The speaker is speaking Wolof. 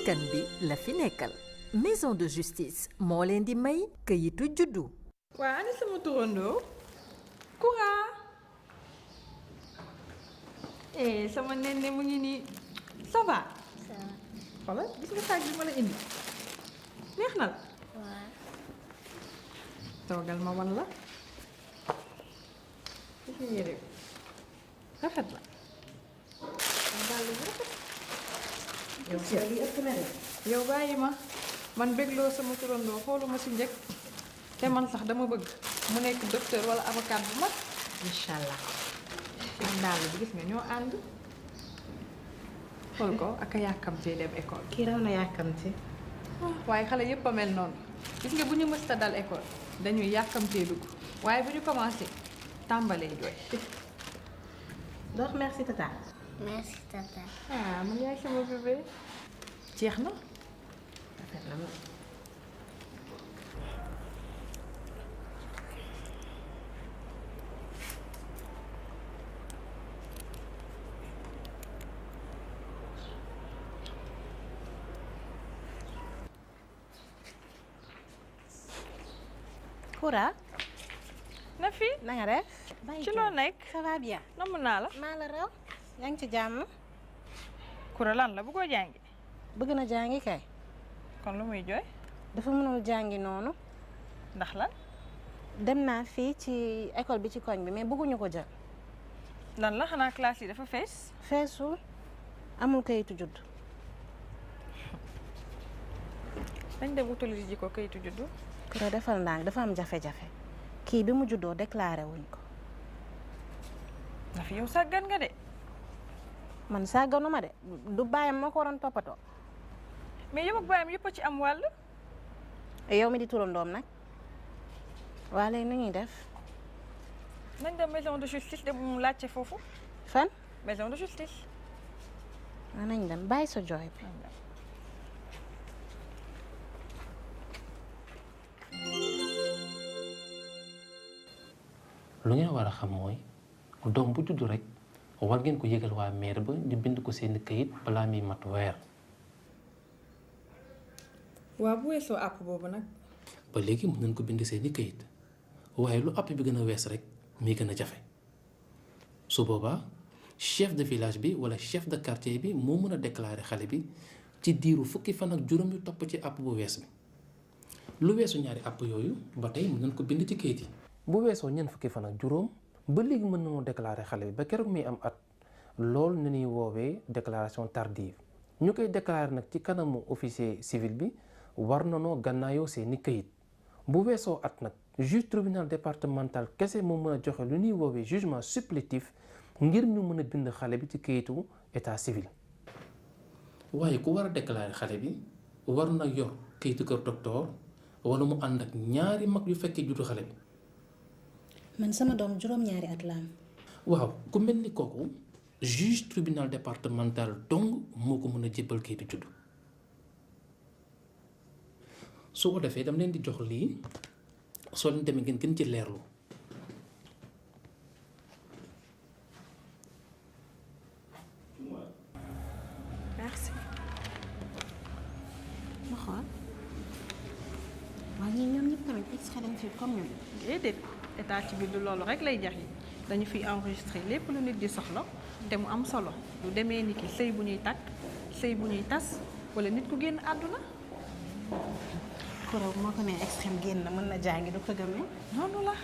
askan bi la fi nekkal maison de justice moo leen di may këyitu juddu. waa ani sama turandoo Koura sama nenne mu ngi nii ça va. xoolal gis nga saag bi ma la indi neex na la. waaw. toogal ma wan la gis nga yére bi rafet la. daal lu rafet. yow bàyyi ma man bégloo sama turandoo xooluma si njëkk te man sax dama bëgg mu nekk docteur wala avocat bu mag incha allah. man daal bi gis nga ñoo ànd xool ko ak a yàkkamtee dem école. kii raw na yàkkamti. waaye xale yépp a mel noonu gis nga bu ñu mësta dal école dañuy yàkkamtee dugg waaye bu ñu commencé tàmbalee jooy. dox merci tata. Merci tata. ah man yaay sama bébé jeex na. rafet na ma. Koura. na fi na nga def. ci loo nekk. ça va bien. namm naa la. maa la raw. yaa ngi ci jàmm. Koura lan la bu ko jàngi. bëgg na jàngi kay. kon lu muy jooy. dafa mënul jàngi noonu. ndax lan. dem naa fii ci école bi ci koñ bi mais bëgguñu ko jël. lan la xanaa classe yi dafa fees. feesul amul kayitu judd. dañ dem utali ji ko kayitu juddu. Koura defal ndànk dafa am jafe-jafe kii bi mu juddoo déclaré wuñ ko. na fi yow sàggan nga de. man sàgganu ma de du bàyyam moo ko waroon toppatoo. mais yow ak baayam yëpp a ci am wàll. yow mi di turandoom nag waa léegi nu ñuy def. nañ dem maison de justice de mu laajte foofu. fan. maison de justice. waa nañ dem bàyyi sa jooy bi. lu ngeen war a xam mooy doom bu juddu rek war ngeen ko yëgal waa mère ba ñu bind ko seen këyit balaa muy mat weer. waa bu weesoo àpp boobu nag. ba léegi mën nañ ko bind seeni këyit waaye lu àpp bi gën a wees rek muy gën a jafe su boobaa chef de village bi wala chef de quartier bi moo mën a déclarer xale bi ci diiru fukki fan ak juróom yu topp ci àpp bu wees bi lu weesu ñaari àpp yooyu ba tey mën nañ ko bind ci këyit yi. bu weesoo ñeent fukki fan ak juróom ba léegi mën nañoo déclarer xale bi ba keroog muy am at loolu na ñuy woowee déclaration tardive ñu koy déclarer nag ci kanamu officier civil bi war nanoo gànnaayoo seeni këyit bu weesoo at nag juge tribunal départemental kese moo mën a joxe lu ñuy woowee jugement supplétif ngir ñu mën a bind xale bi ci këyitu état civil. waaye ku war a déclarer xale bi war na yor këyitu kër docteur wala mu ànd ak ñaari mag yu fekkee juddu xale bi. man sama doom juróom-ñaari at la am. waaw ku mel ni kooku juge tribunal départemental dong moo ko mën a jébbal kayitu juddu su ko defee dama leen di jox lii soo leen demee ngeen gën ci leerlu. merci. ma xool waaye ñoom ñëpp tamit extrait dañ fi comme ñun. déedéet état ci biir du loolu rek lay jax yi dañu fiy enregistré lépp lu nit di soxla te mu am solo lu demee ni ki sëy bu ñuy takk sëy bu ñuy tas wala nit ku génn àdduna. Koura moo ko nee extrême génn mën na jàngi du ko gëmee. noonu la.